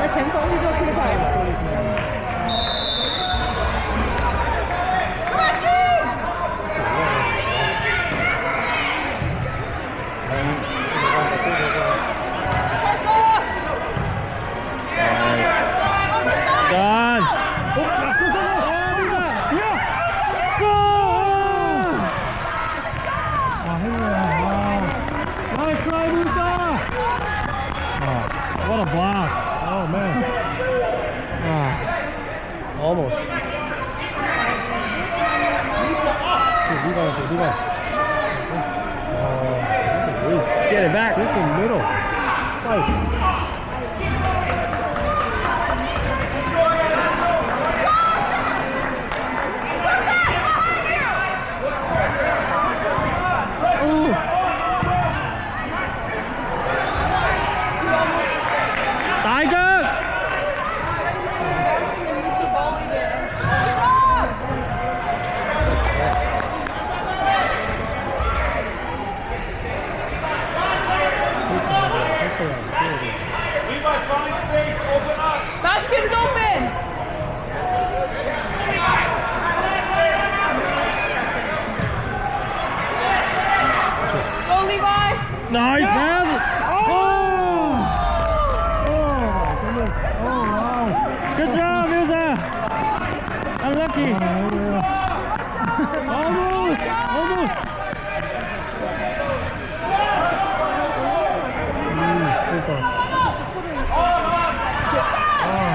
的前锋去做 keeper。What a block. Oh man. Almost. Get it back. It's in the middle. Fight. Basket's open! Go, Levi! Nice pass! Oh! Oh, goodness. Oh, wow. Good job, Ilza! Unlucky. Almost! Almost!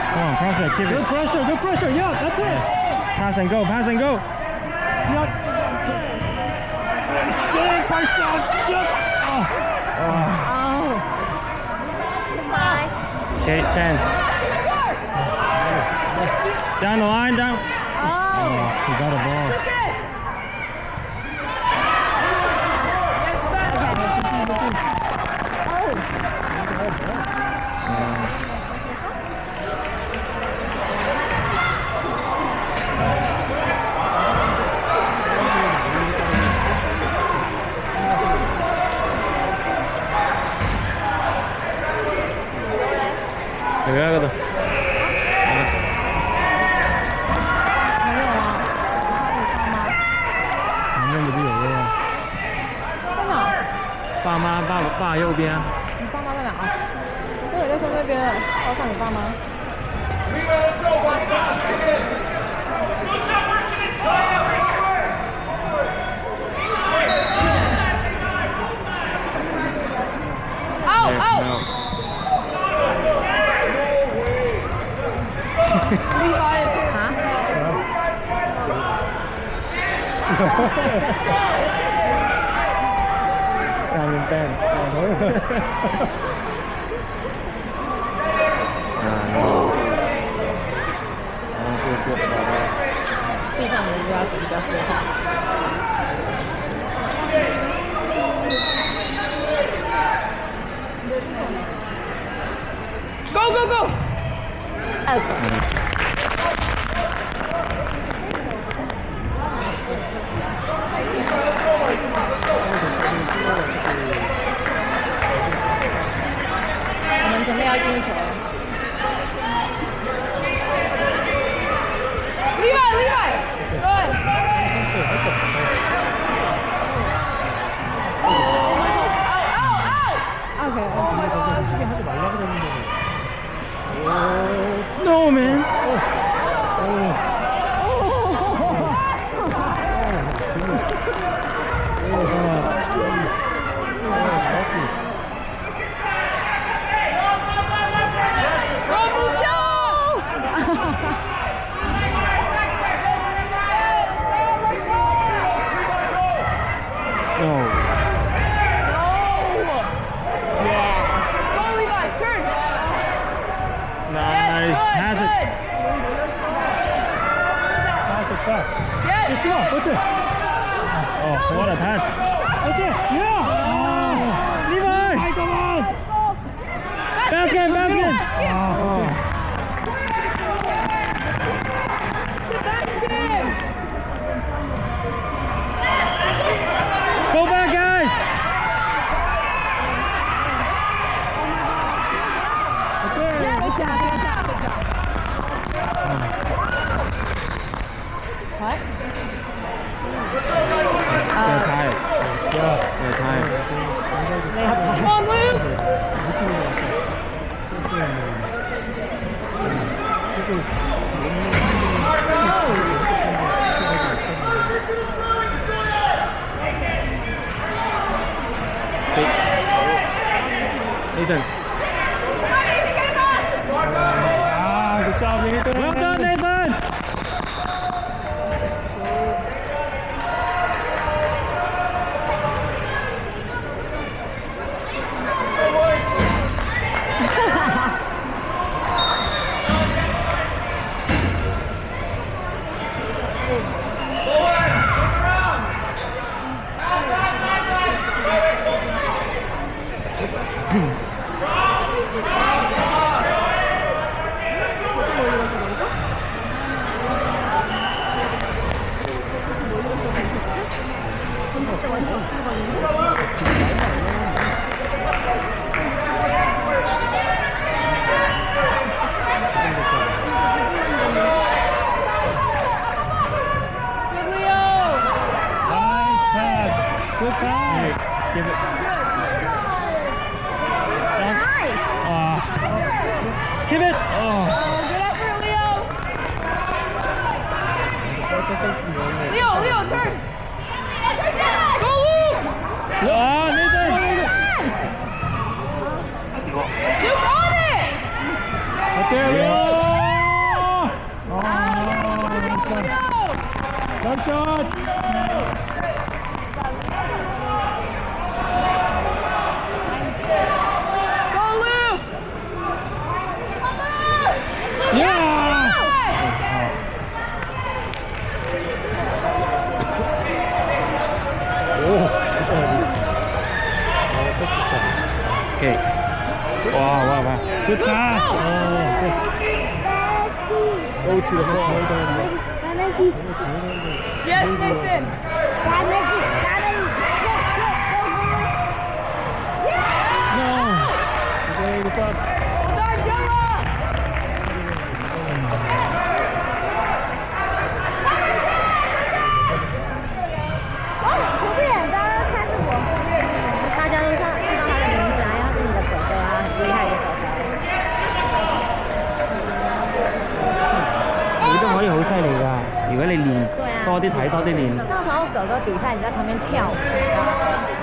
Come on, pass it, keep it. Good pressure, yeah, that's it. Pass and go, pass and go. Yep. Shit, shit. Oh. Goodbye. Okay, 10. Down the line, down. Oh. He got a ball. 여기하거든.旁边的队友啊。在哪？爸妈，爸右边。你爸妈在哪啊？我在说那边，包上你爸妈。让人带。闭上眼睛要怎么比较说话？Go go go！ 我们准备要进一球了。Levi， No man. Nice. Has it. Nathan. Good job, Nathan. Well done, Nathan. Good pass. Give it. Nice. Give it. Oh. Good effort, Leo. Leo, turn. Go, Luke. Nathan. Duke on it. That's it, Leo. Good shot. Go, Luke. Yeah. Okay. Wow. Good pass. Go to the ball. Yes, Nathan. No. Okay, good job. Start, Jonah.大家都知道他的名字啊，因为他是你的哥哥啊，很厉害的哥哥。你都可以好犀利㗎，如果你練多啲睇多啲練。到時候哥哥比賽，你在旁邊跳舞，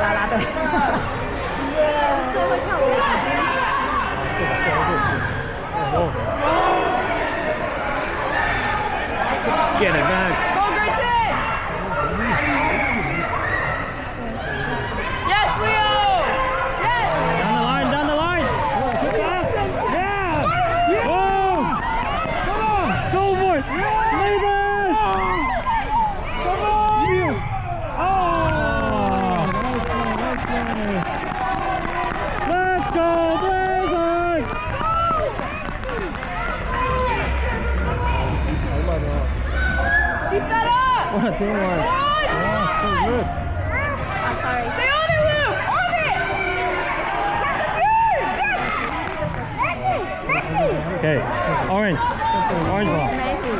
啦啦隊，最會跳舞的。Get it back. Go, Grayson. Yes, Leo. Yes. Down the line. Good pass. Yeah. Oh. Come on. Go for it. Nathan. Come on. Oh. Let's go, Blazers. Keep that up. What a teamwork. Come on, come So on. good. I'm sorry. Stay on it, Luke. On it. Yes, it's yours. Okay. Orange ball. Messi.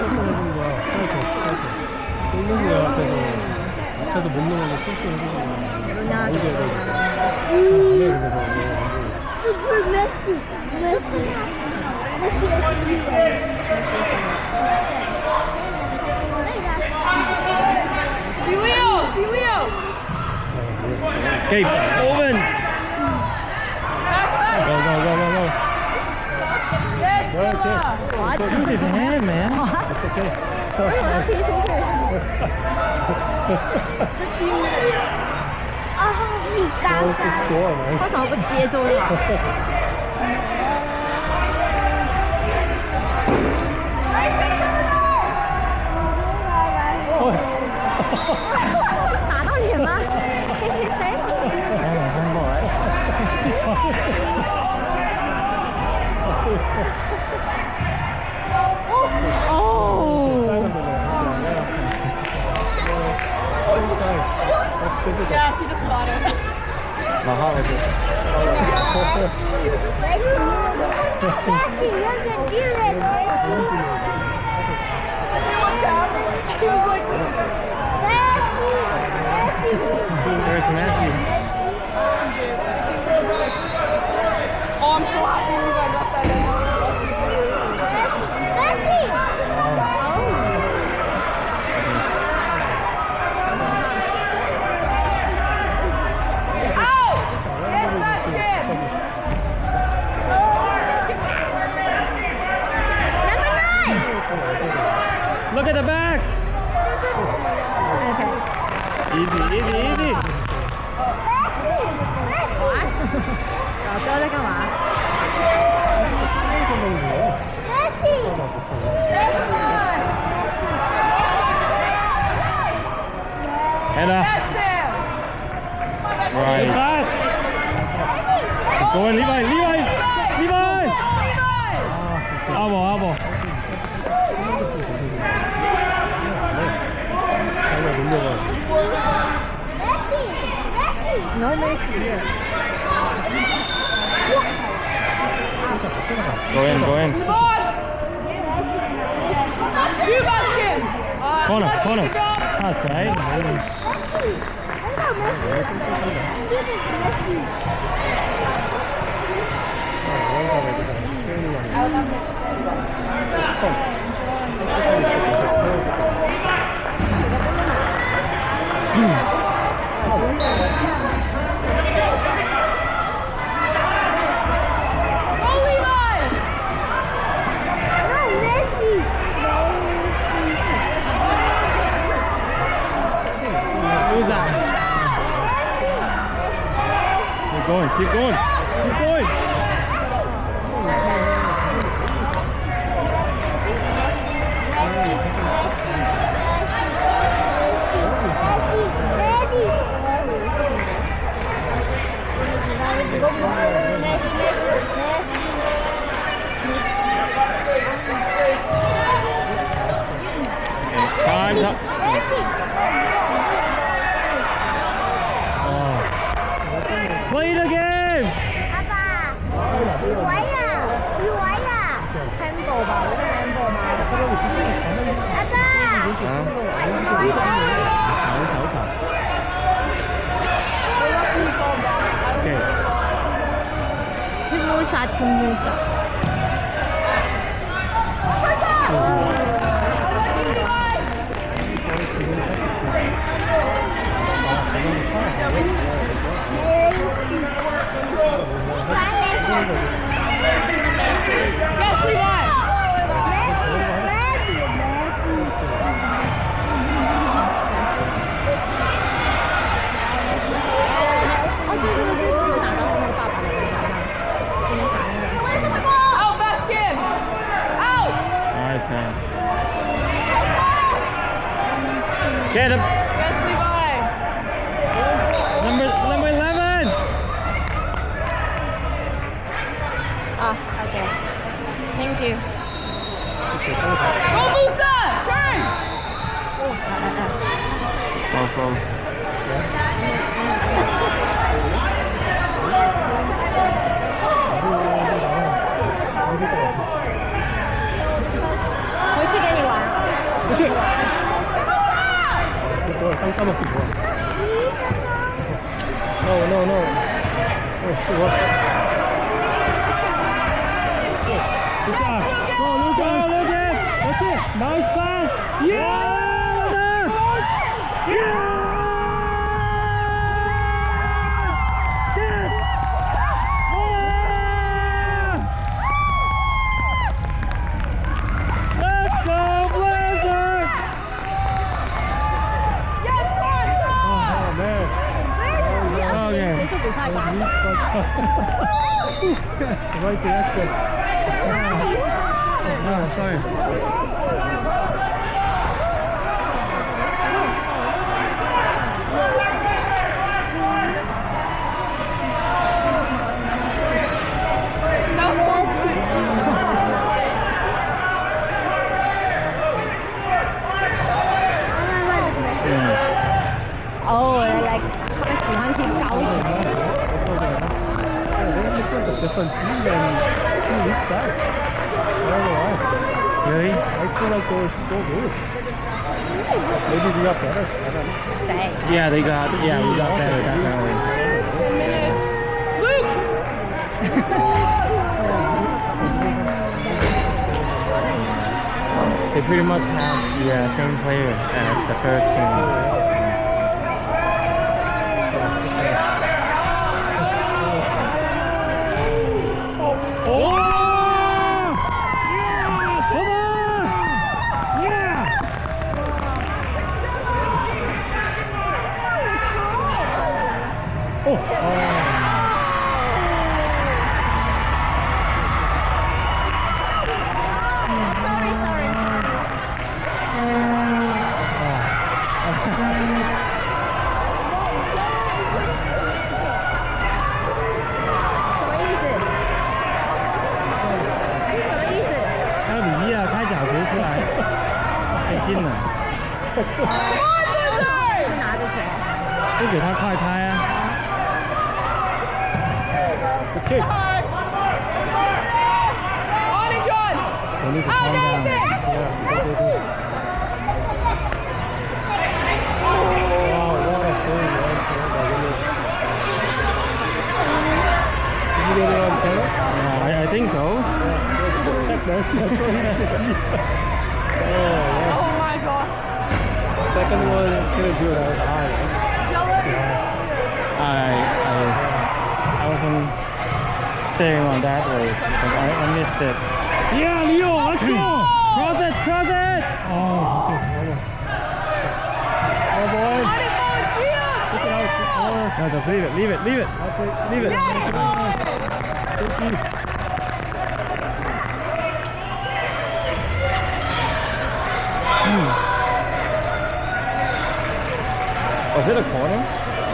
앞에서 못 넣으면 실수를 해주잖아. Super Messi. See Leo. Okay, Owen. Back. Go. Yes, Good. Leo. Use his hand, man. It's okay. 踢出去。啊，你刚 Close to score, man. 为什么不接住好？打到脸吗？谁？哦。Yes, he just caught it. He was like, There's Messi. oh, I'm so happy you guys got that in. Out! Yes, that's good. 最后在干嘛？ Header. Right. Pass. Go in, Levi. Elbow. No Messi here. Go in. Corner. That's right. Keep going. Time's up. Play the game. 你玩呀！handball 吧，我在 handball 吗？阿爸，팀무사. Yes, Levi! Out, Baskin! Out! Nice man. Get him. Yes, Levi! Number 11. Okay. Thank you. Go, Musa! Turn! From. 回去给你玩。不去。刚刚的不多。No. Good job. Go, Lucas. That's it. Nice pass. Yeah. Let's go, Blizzard. Yes, Barca! Oh man. Okay. The right direction. Oh, sorry. That was so good. Oh, like 他们喜欢踢高型。Different team than 2 weeks back. I don't know why. Really? I feel like they were so good. Maybe we got better. I don't know. Say. Yeah, we got better, definitely. 4 minutes. Luke! They pretty much have the same player as the first game. 拿着球。都给他快拍啊。The kick. On it, John! They need to calm down. Yeah, they do. Wow, what a save, man. Oh my goodness. Did you get it on camera? Yeah, I think so. Yeah, check, man. That's what we need to see. Oh, yeah. Oh my god. The second one couldn't do it. I was high. Yeah. I wasn't saying on that way. I missed it. Yeah, Leo, let's go! Cross it, cross it! Oh, okay, almost. Oh boy. On it, on field! Kick it out. No, just leave it, leave it, leave it. That's it, leave it. Yes, boy! Thank you. Was it a corner?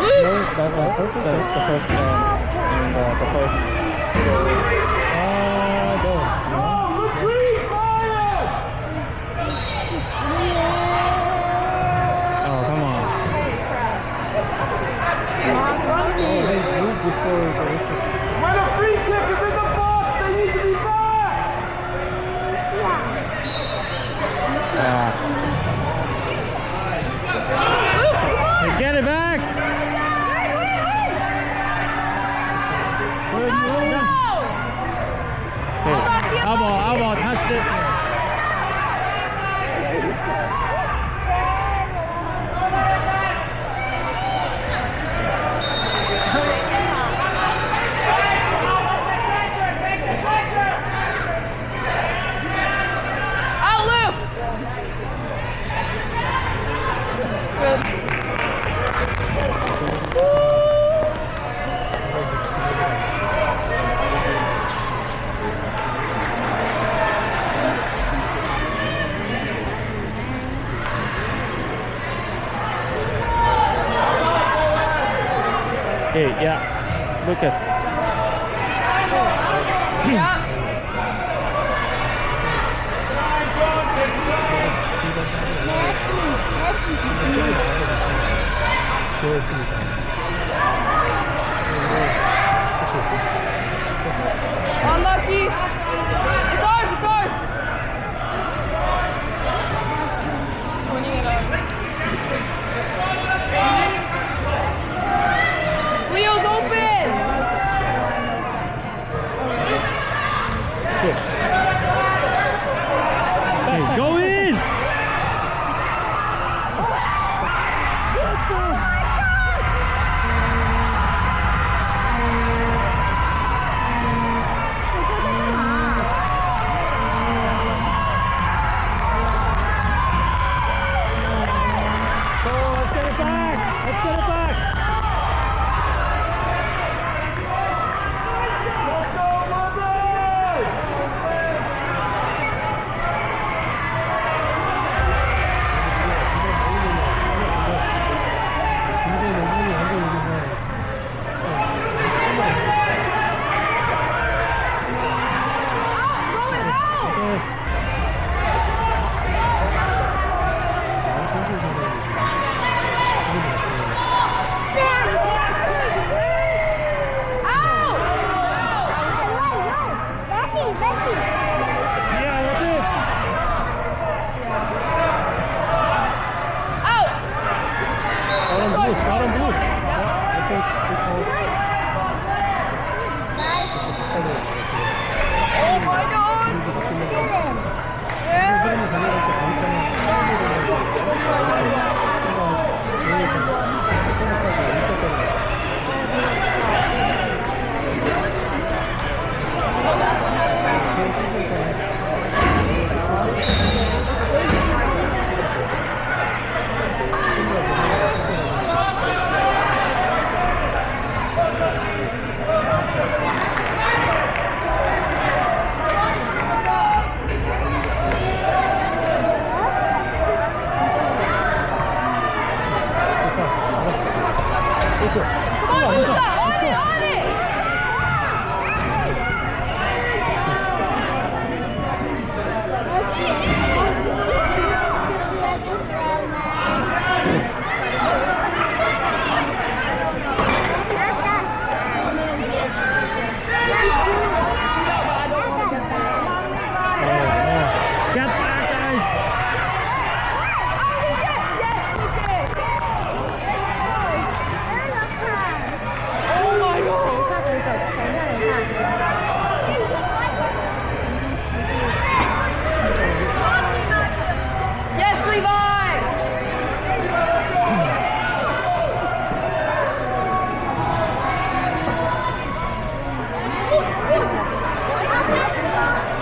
No, that was the first and the first. No. Oh, come on. They moved before the whistle. When a free kick is in the box, they need to be back! Hey, get it back! Hey, elbow, touch it. Out, Luke! Good. Hey, yeah, Lucas. Yeah. Unlucky. It's ours, it's ours. Pointing it out. Leo's open. Hey, go in!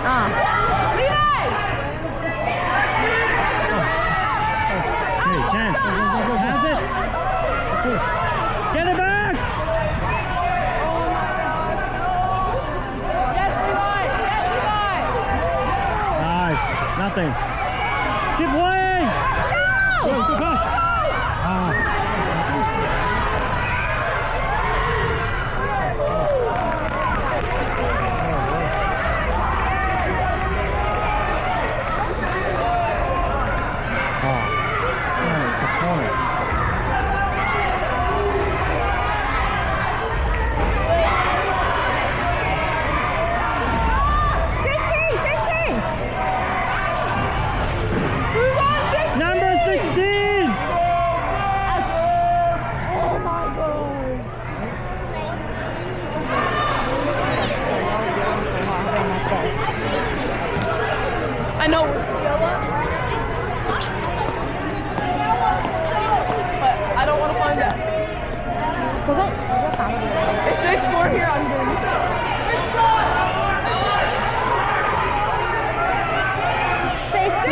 啊， Levi! Hey, chance. Go. Pass it. Get it back. Yes, Levi! Yes, Levi! Nice. Nothing. Keep playing. Go pass. Number 16! I know. But I don't want to find out. 我在打那个。 If they score here, I'm going to Say 16!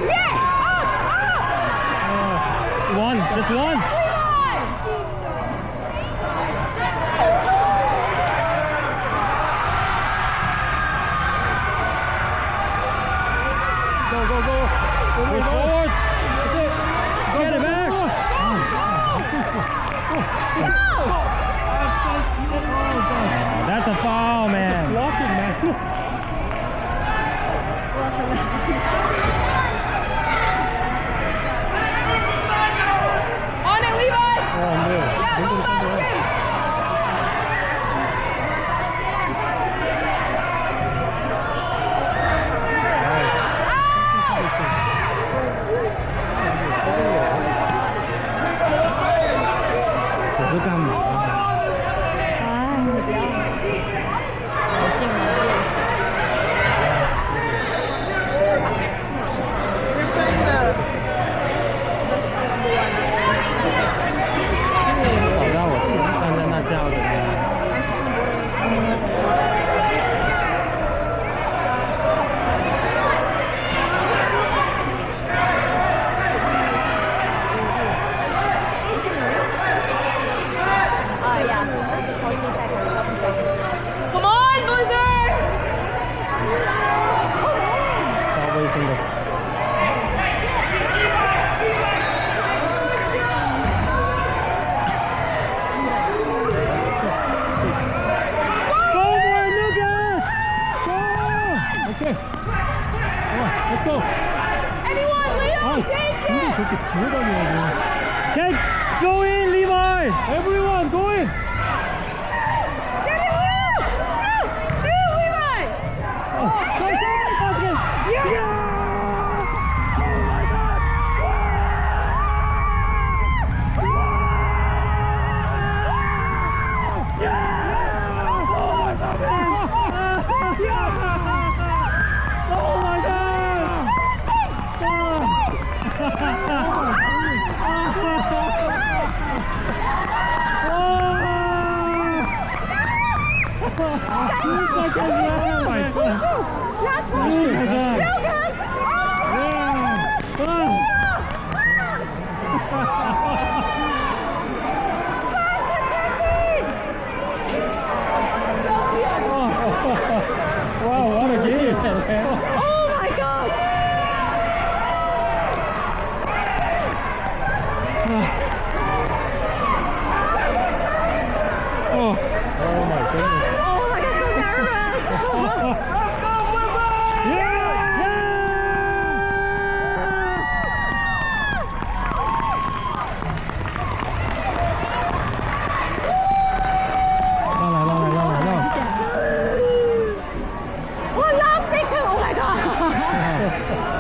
Yes! One, just one. Go forward. That's it. Get it back. That's a foul, man. Blocking, man. On it, Levi! Oh, no. Yeah, go basket! Come on, Blizzard! Stop wasting the... Go, boy, Lucas! Go! Okay. Come on, let's go. Anyone, Leo, take it! Okay, go in, Levi! Everyone, go in! Get it, shoot! Shoot, Levi! Oh, basket! Yeah! Oh my God! Last portion! Lucas! Wow, what a game! Oh my gosh! Oh my goodness! Oh my gosh, so nervous! One last second! Oh my god!